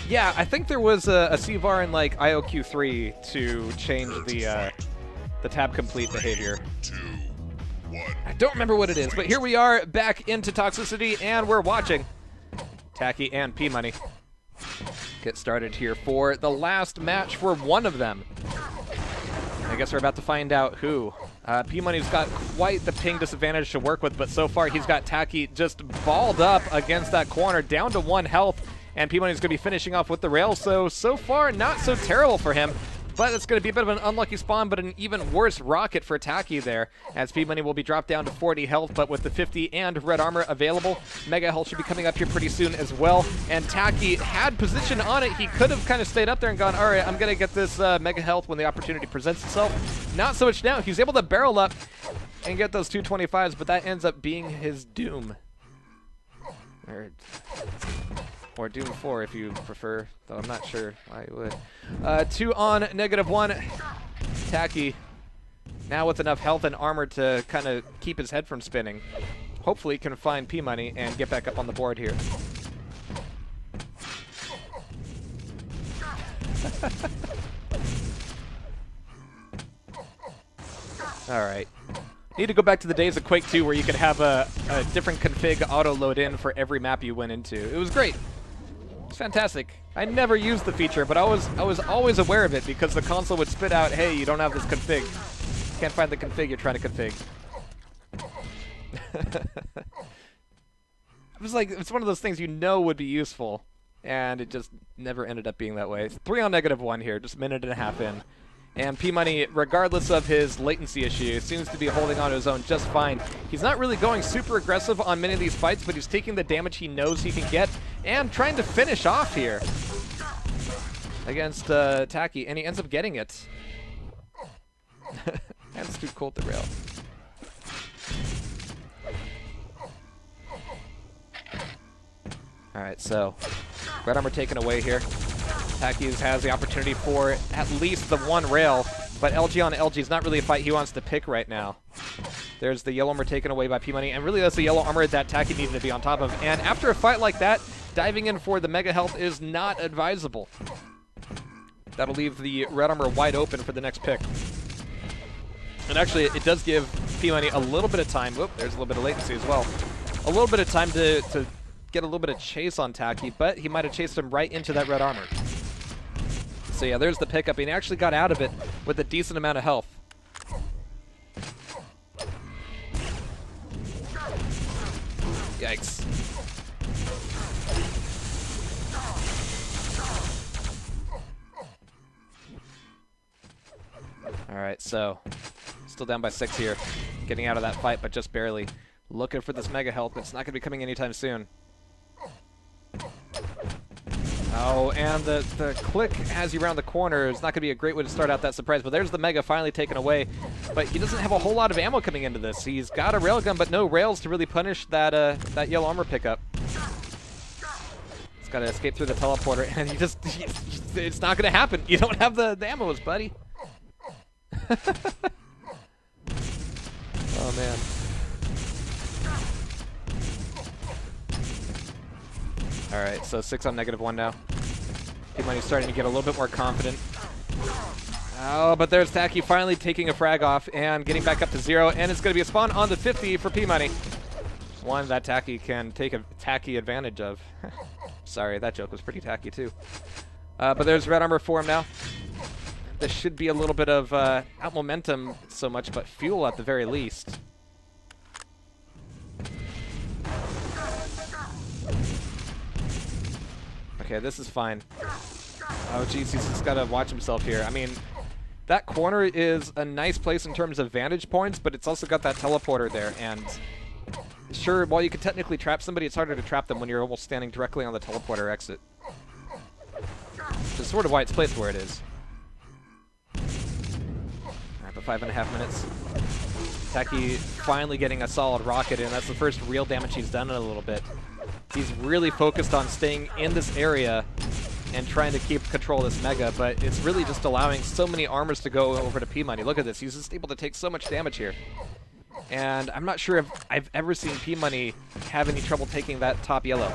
Yeah, I think there was a CVAR in like IOQ3 to change the tab complete behavior. 2, 1. I don't remember what it is, but here we are back into Toxicity, and we're watching Takii and P-Money get started here for the last match for one of them. I guess we're about to find out who. P-Money's got quite the ping disadvantage to work with, but so far he's got Takii just balled up against that corner, down to 1 health, and P-Money's going to be finishing off with the rail, so far not so terrible for him. But it's going to be a bit of an unlucky spawn, but an even worse rocket for Takii there, as P-Money will be dropped down to 40 health, but with the 50 and red armor available, Mega Health should be coming up here pretty soon as well. And Takii had position on it. He could have kind of stayed up there and gone, all right, I'm going to get this Mega Health when the opportunity presents itself. Not so much now. He's able to barrel up and get those 225s, but that ends up being his doom. Or Doom 4 if you prefer, though I'm not sure I would. 2 on -1. Takii now with enough health and armor to kind of keep his head from spinning. Hopefully can find P-Money and get back up on the board here. Alright. Need to go back to the days of Quake 2 where you could have a different config auto-load in for every map you went into. It was great. It's fantastic. I never used the feature, but I was always aware of it because the console would spit out, hey, you don't have this config. Can't find the config you're trying to config. It was like, it's one of those things you know would be useful, and it just never ended up being that way. 3 on -1 here, just a minute and a half in. And P-Money, regardless of his latency issue, seems to be holding on to his own just fine. He's not really going super aggressive on many of these fights, but he's taking the damage he knows he can get and trying to finish off here against Takii, and he ends up getting it. That's too cold to rail. Alright, so red armor taken away here. Takii has the opportunity for at least the 1 rail, but LG on LG is not really a fight he wants to pick right now. There's the yellow armor taken away by P-Money, and really that's the yellow armor that Takii needed to be on top of. And after a fight like that, diving in for the Mega Health is not advisable. That'll leave the red armor wide open for the next pick. And actually, it does give P-Money a little bit of time. Whoop, there's a little bit of latency as well. A little bit of time to get a little bit of chase on Takii, but he might have chased him right into that red armor. So yeah, there's the pickup. He actually got out of it with a decent amount of health. Yikes. Alright, so still down by 6 here. Getting out of that fight, but just barely. Looking for this Mega Health, but it's not going to be coming anytime soon. Oh, and the click as you round the corner is not going to be a great way to start out that surprise, but there's the Mega finally taken away. But he doesn't have a whole lot of ammo coming into this. He's got a railgun, but no rails to really punish that yellow armor pickup. He's got to escape through the teleporter, and it's not going to happen. You don't have the ammos, buddy. Oh, man. Alright, so 6 on -1 now. P-Money's starting to get a little bit more confident. Oh, but there's Takii finally taking a frag off and getting back up to 0, and it's going to be a spawn on the 50 for P-Money. One that Takii can take a Takii advantage of. Sorry, that joke was pretty tacky too. But there's red armor for him now. This should be a little bit of, not momentum so much, but fuel at the very least. Okay, this is fine. Oh, geez, he's just got to watch himself here. I mean, that corner is a nice place in terms of vantage points, but it's also got that teleporter there. And sure, while you could technically trap somebody, it's harder to trap them when you're almost standing directly on the teleporter exit. Which is sort of why it's placed where it is. Alright, but 5.5 minutes. Takii finally getting a solid rocket, and that's the first real damage he's done in a little bit. He's really focused on staying in this area and trying to keep control of this Mega, but it's really just allowing so many armors to go over to P-Money. Look at this, he's just able to take so much damage here. And I'm not sure if I've ever seen P-Money have any trouble taking that top yellow.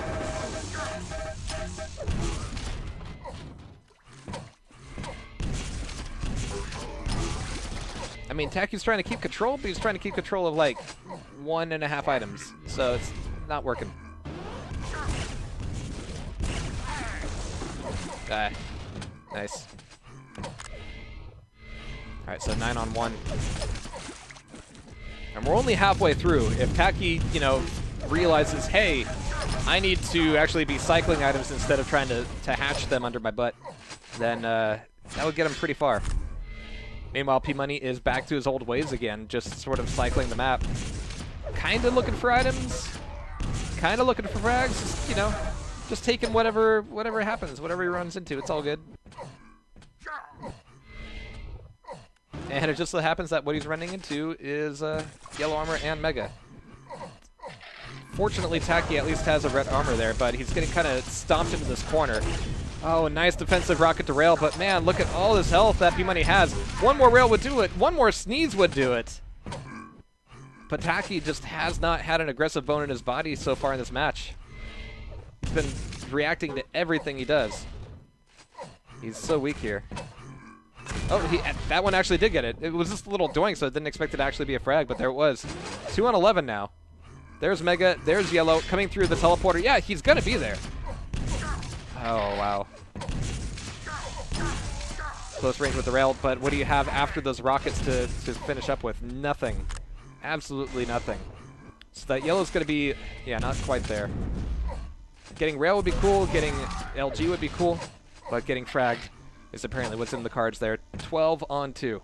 mean, Taki's trying to keep control, but he's trying to keep control of like 1.5 items, so it's not working. Nice. Alright, so 9 on 1. And we're only halfway through. If Takii, you know, realizes, hey, I need to actually be cycling items instead of trying to hatch them under my butt, then that would get him pretty far. Meanwhile, P-Money is back to his old ways again, just sort of cycling the map. Kind of looking for items, kind of looking for frags, just, you know, just taking whatever happens, whatever he runs into, it's all good. And it just so happens that what he's running into is yellow armor and mega. Fortunately, Takii at least has a red armor there, but he's getting kind of stomped into this corner. Oh, nice defensive rocket to rail, but man, look at all this health that P-Money has. One more rail would do it. One more sneeze would do it. But Takii just has not had an aggressive bone in his body so far in this match. He's been reacting to everything he does. He's so weak here. Oh, that one actually did get it. It was just a little doink, so I didn't expect it to actually be a frag, but there it was. 2 on 11 now. There's Mega, there's Yellow, coming through the teleporter. Yeah, he's gonna be there. Oh, wow. Close range with the rail, but what do you have after those rockets to finish up with? Nothing. Absolutely nothing. So that Yellow's gonna be, yeah, not quite there. Getting rail would be cool, getting LG would be cool, but getting fragged is apparently what's in the cards there. 12 on 2.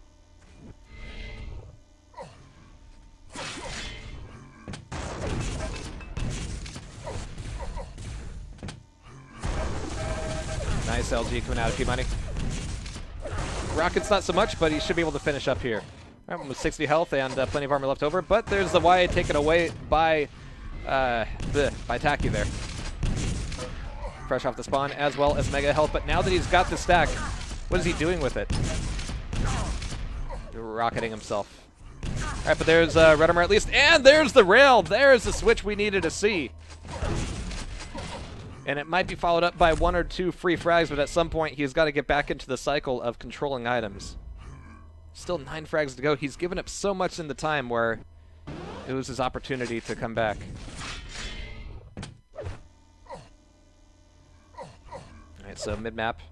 Nice LG coming out of P-Money. Rocket's not so much, but he should be able to finish up here. All right, with 60 health and plenty of armor left over, but there's the Y taken away by Takii there. Fresh off the spawn, as well as mega health, but now that he's got the stack, what is he doing with it? Rocketing himself. All right, but there's red armor at least, and there's the rail. There's the switch we needed to see. And it might be followed up by 1 or 2 free frags, but at some point he's got to get back into the cycle of controlling items. Still 9 frags to go. He's given up so much in the time where it was his opportunity to come back. Alright, so mid-map.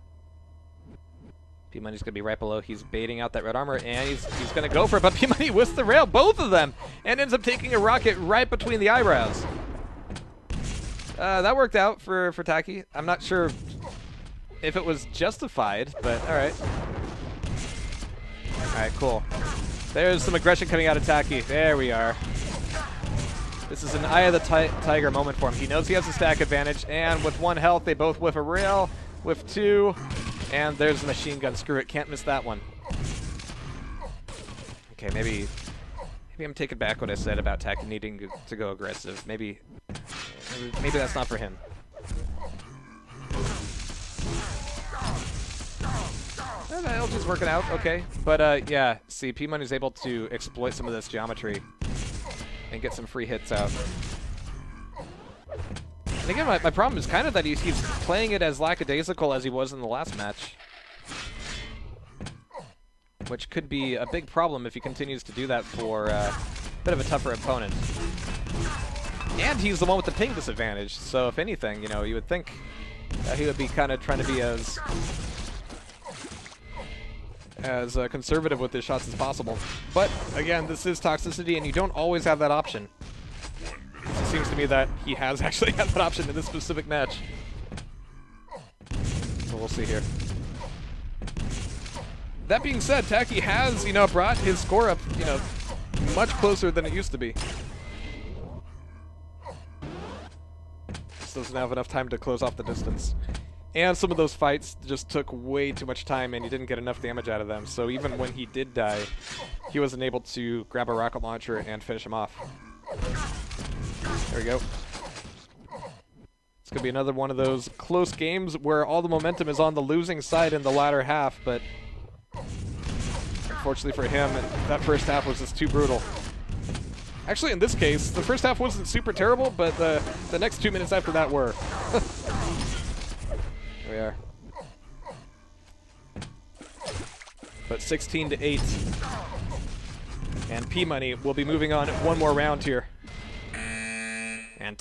P-Money's going to be right below. He's baiting out that red armor, and he's going to go for it, but P-Money whiffs the rail, both of them, and ends up taking a rocket right between the eyebrows. That worked out for Takii. I'm not sure if it was justified, but alright. Alright, cool. There's some aggression coming out of Takii. There we are. This is an eye of the tiger moment for him. He knows he has a stack advantage, and with 1 health, they both whiff a rail, whiff 2, and there's the machine gun. Screw it, can't miss that one. Okay, maybe I'm taking back what I said about Takii needing to go aggressive. Maybe that's not for him. That LG's working out, okay. But yeah, see, P-Money's able to exploit some of this geometry and get some free hits out. And again, my problem is kind of that he's playing it as lackadaisical as he was in the last match. Which could be a big problem if he continues to do that for a bit of a tougher opponent. And he's the one with the ping disadvantage, so if anything, you know, you would think that he would be kind of trying to be as conservative with his shots as possible. But, again, this is Toxicity, and you don't always have that option. It seems to me that he has actually had that option in this specific match. So we'll see here. That being said, Takii has, you know, brought his score up, you know, much closer than it used to be. Just doesn't have enough time to close off the distance. And some of those fights just took way too much time and he didn't get enough damage out of them. So even when he did die, he wasn't able to grab a rocket launcher and finish him off. There we go. It's going to be another one of those close games where all the momentum is on the losing side in the latter half, but unfortunately for him, that first half was just too brutal. Actually, in this case, the first half wasn't super terrible, but the next 2 minutes after that were. There we are. But 16-8. And P Money will be moving on one more round here. And